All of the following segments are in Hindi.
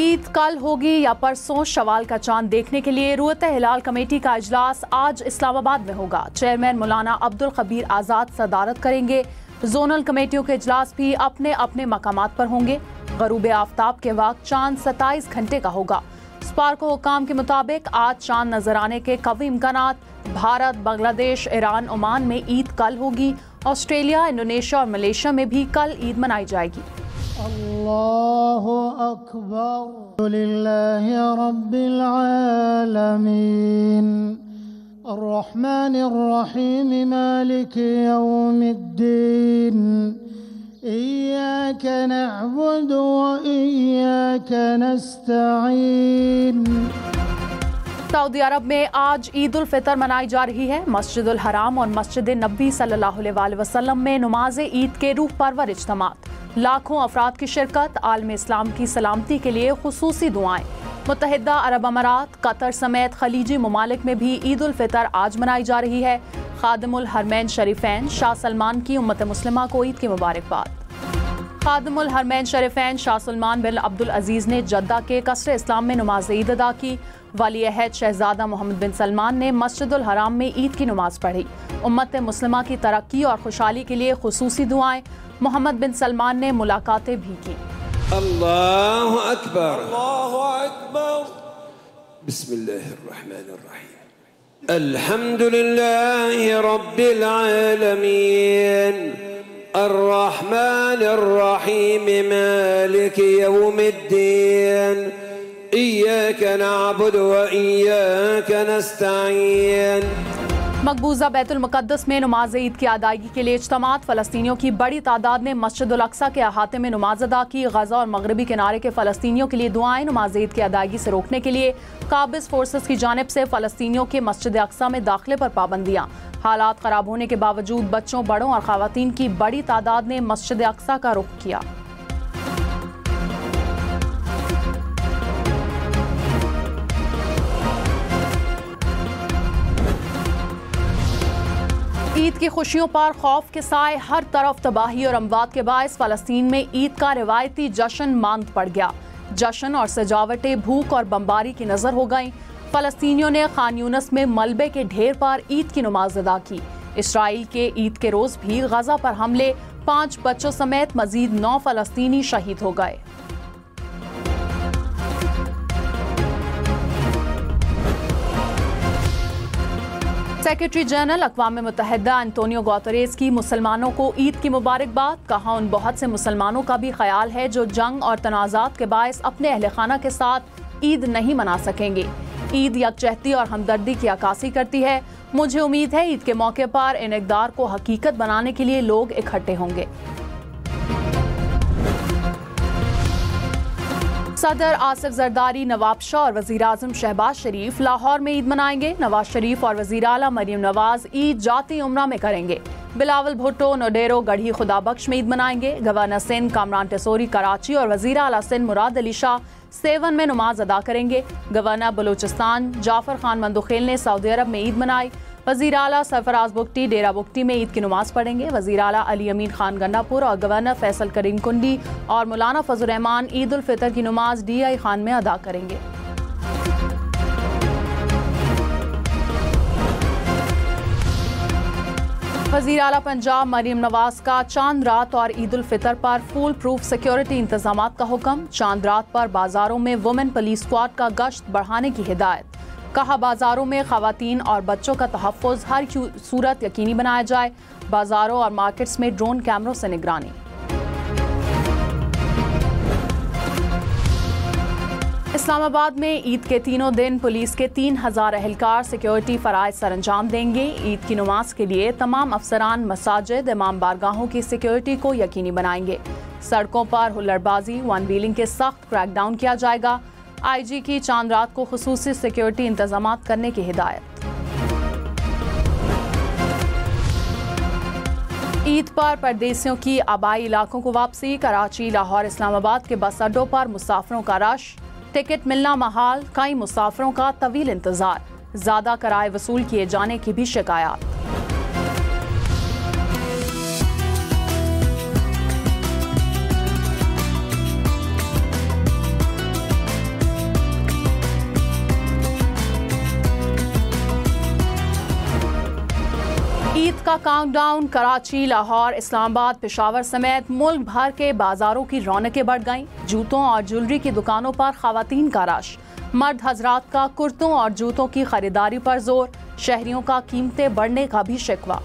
ईद कल होगी या परसों, शवाल का चांद देखने के लिए रुयत हिलाल कमेटी का इजलास आज इस्लामाबाद में होगा। चेयरमैन मौलाना अब्दुल खबीर आज़ाद सदारत करेंगे। जोनल कमेटियों के इजलास भी अपने अपने मकामात पर होंगे। गरूब आफ्ताब के वक्त चांद 27 घंटे का होगा। स्पार्को हुकाम के मुताबिक आज चांद नजर आने के कवी इम्कानात। भारत, बांग्लादेश, ईरान, ओमान में ईद कल होगी। ऑस्ट्रेलिया, इंडोनेशिया और मलेशिया में भी कल ईद मनाई जाएगी। अल्लाहु अकबर लिल्लाहि रब्बिल आलमीन अर्रहमानिर रहीम मालिकि यौमिद्दीन इय्याका नअबुदु व इय्याका नस्तईन। सऊदी अरब में आज ईद उल फितर मनाई जा रही है। मस्जिदुल हराम और मस्जिद नबी सल्लल्लाहु अलैहि वसल्लम में नमाज ईद के रूह परवर इज्तिमात, लाखों अफराद की शिरकत, आलम इस्लाम की सलामती के लिए खुसूसी दुआएं। मुत्तहिदा अरब अमारात, कतर समेत खलीजी ममालिक में भी ईद उल फितर आज मनाई जा रही है। खादिमुल हरमैन शरीफैन शाह सलमान की उम्मत मुस्लिमा को ईद की मुबारकबाद। खादिमुल हरमैन शरीफैन शाह सलमान बिन अब्दुल अजीज ने जद्दा के कसर इस्लाम में नमाज ईद अदा की। वली अहद शहजादा मोहम्मद बिन सलमान ने मस्जिदुल हराम में ईद की नमाज पढ़ी। उम्मत मुस्लिमा की तरक्की और खुशहाली के लिए खुसूसी दुआएं। मोहम्मद बिन सलमान ने मुलाकातें भी की। अल्लाहु अकबर, अल्लाहु अकबर, बिस्मिल्लाहिर्रहमानिर्रहीम, अल्हम्दुलिल्लाहि रब्बिल आलमीन, अर्रहमानिर्रहीम, मालिकि यौमिद्दीन, इय्याका नअबुदु व इय्याका नस्तईन। मकबूजा बैतुल मुक़द्दस में नमाज ईद की अदायगी के लिए इज्तिमात। फ़लस्तीनियों की बड़ी तादाद ने मस्जिदुल अक्सा के अहाते में नमाज अदा की। गजा और मगरबी किनारे के फ़लस्तीनियों के लिए दुआएं। नमाज ईद की अदायगी से रोकने के लिए काबिज फोर्सेस की जानिब से फ़लस्तीनियों के मस्जिद अक्सा में दाखिले पर पाबंदियाँ। हालात ख़राब होने के बावजूद बच्चों, बड़ों और ख़वातीन की बड़ी तादाद ने मस्जिद अक्सा का रुख किया। ईद की खुशियों पर खौफ के साए, हर तरफ तबाही और अमवात के बायस फ़लस्तीन में ईद का रिवायती जश्न मांद पड़ गया। जश्न और सजावटें भूख और बमबारी की नजर हो गईं। फ़लस्तीनियों ने खान यूनस में मलबे के ढेर पर ईद की नमाज अदा की। इसराइल के ईद के रोज भी गजा पर हमले, 5 बच्चों समेत मजीद 9 फ़लस्तीनी शहीद हो गए। सेक्रेटरी जनरल अक़वाम मुत्तहिदा एंटोनियो गुतेरेस की मुसलमानों को ईद की मुबारकबाद। कहा, उन बहुत से मुसलमानों का भी ख्याल है जो जंग और तनाज़ात के बायस अपने अहले खाना के साथ ईद नहीं मना सकेंगे। ईद यकजहती और हमदर्दी की अक्कासी करती है। मुझे उम्मीद है ईद के मौके पर इन इक़दार को हकीकत बनाने के लिए लोग इकट्ठे होंगे। सदर आसिफ जरदारी, नवाब शाह और वज़ीर आज़म शहबाज शरीफ लाहौर में ईद मनाएंगे। नवाज शरीफ और वज़ीर आला मरीम नवाज ईद जाती उम्रा में करेंगे। बिलावल भुट्टो नोडेरो गढ़ी खुदाबख्श में ईद मनाएंगे। गवर्नर सिंध कामरान टेसोरी कराची और वज़ीर आला सिंध मुराद अली शाह सेवन में नमाज अदा करेंगे। गवर्नर बलूचिस्तान जाफर खान मंदुखेल ने सऊदी अरब में ईद मनाई। वज़ीर आला सरफराज बुगटी डेरा बुगटी में ईद की नमाज पढ़ेंगे। वज़ीर आला अली अमीन खान गंडापुर और गवर्नर फैसल करीम कुंडी और मौलाना फजल रहमान ईद उल फितर की नमाज DI खान में अदा करेंगे। वज़ीर आला पंजाब मरीम नवाज का चांद रात और ईद उल फितर पर फुल प्रूफ सिक्योरिटी इंतजामात का हुक्म। चांद रात पर बाजारों में वुमेन पुलिस स्क्वाड का गश्त बढ़ाने की हिदायत। कहा, बाजारों में खवातीन और बच्चों का तहफ़्फ़ुज़ हर सूरत यकीनी बनाया जाए। बाजारों और मार्केट्स में ड्रोन कैमरों से निगरानी। इस्लामाबाद में ईद के तीनों दिन पुलिस के 3000 एहलकार सिक्योरिटी फ़राइज़ सरअंजाम देंगे। ईद की नमाज के लिए तमाम अफसरान मसाजिद, इमाम बारगाहों की सिक्योरिटी को यकीनी बनाएंगे। सड़कों पर हुल्लड़बाजी, वन व्हीलिंग के सख्त क्रैकडाउन किया जाएगा। IG की चांद रात को खुसूसी सिक्योरिटी इंतजामात करने की हिदायत। ईद पर परदेसियों की आबाई इलाकों को वापसी। कराची, लाहौर, इस्लामाबाद के बस अड्डों पर मुसाफिरों का रश। टिकट मिलना महाल, कई मुसाफिरों का तवील इंतजार। ज्यादा किराए वसूल किए जाने की भी शिकायत। का काउंटडाउन। कराची, लाहौर, इस्लामाबाद, पेशावर समेत मुल्क भर के बाजारों की रौनकें बढ़ गईं। जूतों और ज्वेलरी की दुकानों पर खवातीन का रश। मर्द हजरात का कुर्तों और जूतों की खरीदारी पर जोर। शहरियों का कीमतें बढ़ने का भी शिकवा।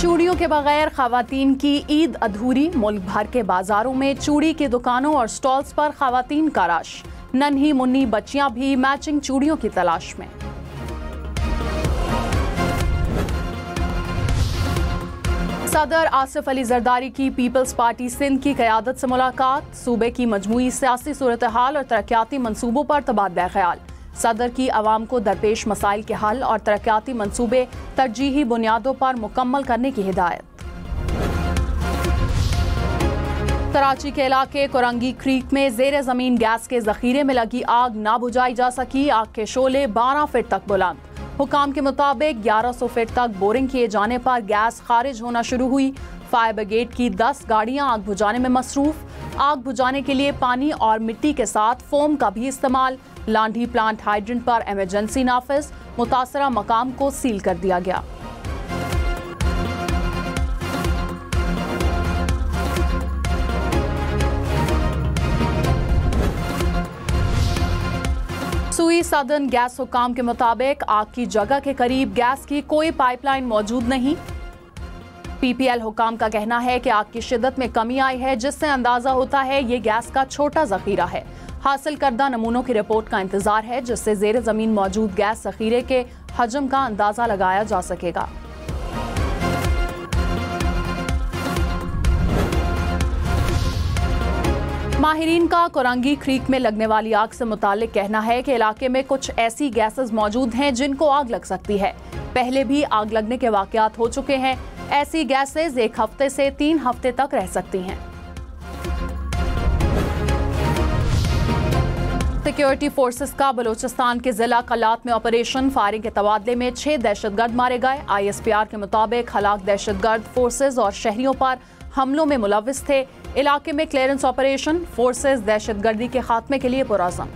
चूड़ियों के बगैर खवातीन की ईद अधूरी। मुल्क भर के बाजारों में चूड़ी की दुकानों और स्टॉल्स पर खवातीन का रश। नन्ही मुन्नी बच्चियां भी मैचिंग चूड़ियों की तलाश में। सदर आसिफ अली जरदारी की पीपल्स पार्टी सिंध की क़यादत से मुलाकात। सूबे की मजमूई सियासी सूरत हाल और तरक्याती मंसूबों पर तबादला ख्याल। सदर की आवाम को दरपेश मसाइल के हल और तरक्याती मंसूबे तरजीही बुनियादों पर मुकम्मल करने की हिदायत। कराची के इलाके कोरंगी क्रीक में जेर जमीन गैस के जखीरे में लगी आग ना बुझाई जा सकी। आग के शोले 12 फीट तक बुलंद। हुकाम के मुताबिक 1100 फीट तक बोरिंग किए जाने पर गैस खारिज होना शुरू हुई। फायर ब्रिगेड की 10 गाड़ियां आग बुझाने में मसरूफ। आग बुझाने के लिए पानी और मिट्टी के साथ फोम का भी इस्तेमाल। लांढी प्लांट हाइड्रेंट पर इमरजेंसी नाफिज। मुतासरा मकाम को सील कर दिया गया। सुई सदर्न गैस हुकाम के मुताबिक आग की जगह के करीब गैस की कोई पाइपलाइन मौजूद नहीं। पीपीएल हुकाम का कहना है कि आग की शिद्दत में कमी आई है, जिससे अंदाजा होता है ये गैस का छोटा जखीरा है। हासिल करदा नमूनों की रिपोर्ट का इंतजार है, जिससे जेर जमीन मौजूद गैस जखीरे के हजम का अंदाजा लगाया जा सकेगा। माहिरीन का कोरंगी क्रीक में लगने वाली आग से मुतालिक कहना है कि इलाके में कुछ ऐसी गैसेस मौजूद हैं जिनको आग लग सकती है। पहले भी आग लगने के वाकयात हो चुके हैं। ऐसी गैसेस 1 हफ्ते से 3 हफ्ते तक रह सकती हैं। सिक्योरिटी फोर्सेस का बलूचिस्तान के जिला कलात में ऑपरेशन। फायरिंग के तबादले में 6 दहशतगर्द मारे गए। ISPR के मुताबिक हलाक दहशतगर्द फोर्सेस और शहरियों पर हमलों में मुलविस थे। इलाके में क्लियरेंस ऑपरेशन। फोर्सेस दहशतगर्दी के खात्मे के लिए पुरअज़्म।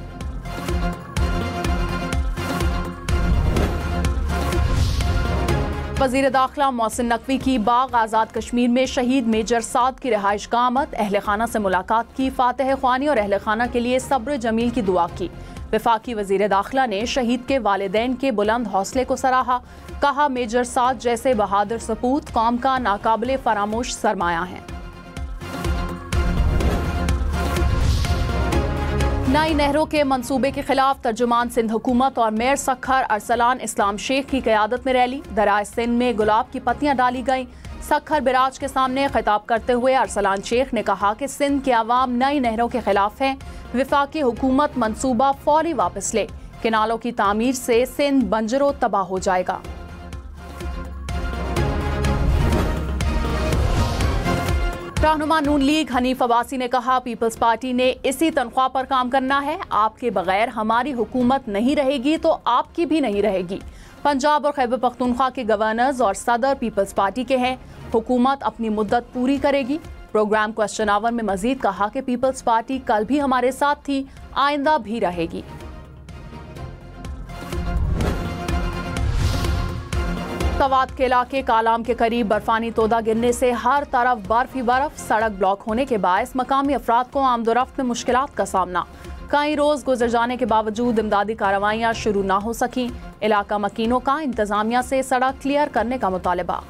वज़ीर दाखिला मोहसिन नकवी की बाग आज़ाद कश्मीर में शहीद मेजर साद की रिहाइश का आमद। अहले खाना से मुलाकात की। फातिह ख्वानी और अहले खाना के लिए सब्र जमील की दुआ की। वफाकी वज़ीर दाखिला ने शहीद के वालिदैन के बुलंद हौसले को सराहा। कहा मेजर साद जैसे बहादुर सपूत कौम का नाकाबिले फरामोश सरमाया है। नई नहरों के मंसूबे के खिलाफ तर्जुमान सिंध हुकूमत और मेयर सखर अरसलान इस्लाम शेख की क़यादत में रैली। दराए सिंध में गुलाब की पत्तियां डाली गईं। सखर बिराज के सामने खिताब करते हुए अरसलान शेख ने कहा कि सिंध के अवाम नई नहरों के खिलाफ हैं। वफाकी हुकूमत मंसूबा फौरी वापस ले। किनालों की तामीर से सिंध बंजरो तबाह हो जाएगा। रहनुमा नून लीग हनीफ अब्बासी ने कहा पीपल्स पार्टी ने इसी तनख्वाह पर काम करना है। आपके बगैर हमारी हुकूमत नहीं रहेगी तो आपकी भी नहीं रहेगी। पंजाब और खैबर पख्तूनख्वा के गवर्नर्स और सदर पीपल्स पार्टी के हैं। हुकूमत अपनी मुद्दत पूरी करेगी। प्रोग्राम क्वेश्चन आवर में मजीद कहा कि पीपल्स पार्टी कल भी हमारे साथ थी, आइंदा भी रहेगी। सवात के इलाके कालाम के करीब बर्फानी तोदा गिरने से हर तरफ बर्फ ही बर्फ। सड़क ब्लॉक होने के बायस मकामी अफराद को आमदोरफ्त में मुश्किलात का सामना। कई रोज गुजर जाने के बावजूद इमदादी कार्रवाइयां शुरू ना हो सकी। इलाका मकीनों का इंतजामिया से सड़क क्लियर करने का मुतालबा।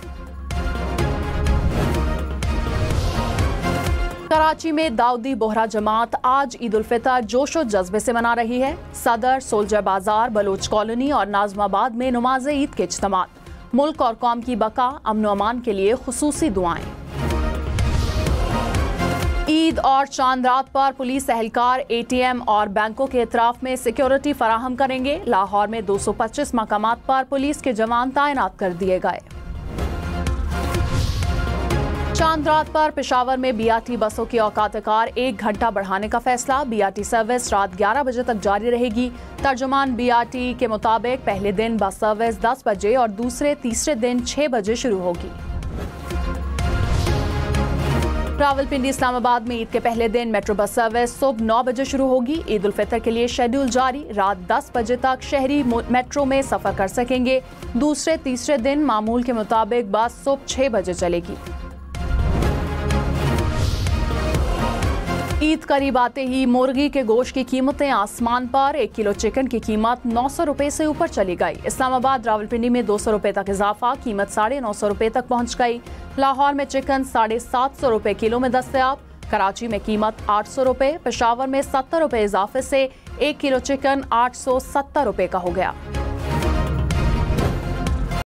कराची में दाऊदी बोहरा जमात आज ईद उल फितर जोशो जज्बे से मना रही है। सदर, सोल्जर बाजार, बलोच कॉलोनी और नाजमाबाद में नमाज ईद के इज्तिमात। मुल्क और कौम की बका, अमन अमान के लिए खुसूसी दुआएं। ईद और चांद रात पर पुलिस एहलकार ATM और बैंकों के इतराफ में सिक्योरिटी फराहम करेंगे। लाहौर में 225 मकामात पर पुलिस के जवान तैनात कर दिए गए। चांद रात पर पेशावर में बीआरटी बसों की औकात-ए-कार 1 घंटा बढ़ाने का फैसला। बीआरटी सर्विस रात 11 बजे तक जारी रहेगी। तर्जुमान बीआरटी के मुताबिक पहले दिन बस सर्विस 10 बजे और तीसरे दिन 6 बजे शुरू होगी। रावलपिंडी इस्लामाबाद में ईद के पहले दिन मेट्रो बस सर्विस सुबह 9 बजे शुरू होगी। ईद उल फितर के लिए शेड्यूल जारी। रात 10 बजे तक शहरी मेट्रो में सफर कर सकेंगे। तीसरे दिन मामूल के मुताबिक बस सुबह 6 बजे चलेगी। ईद करीब आते ही मुर्गी के गोश्त की कीमतें आसमान पर। 1 किलो चिकन की कीमत 900 रुपए से ऊपर चली गई। इस्लामाबाद रावलपिंडी में 200 रुपए तक इजाफा, कीमत 950 रुपए तक पहुंच गई। लाहौर में चिकन 750 रुपए किलो में दस्तयाब। कराची में कीमत 800 रुपए। पेशावर में 70 रुपए इजाफे से 1 किलो चिकन 870 रुपए का हो गया।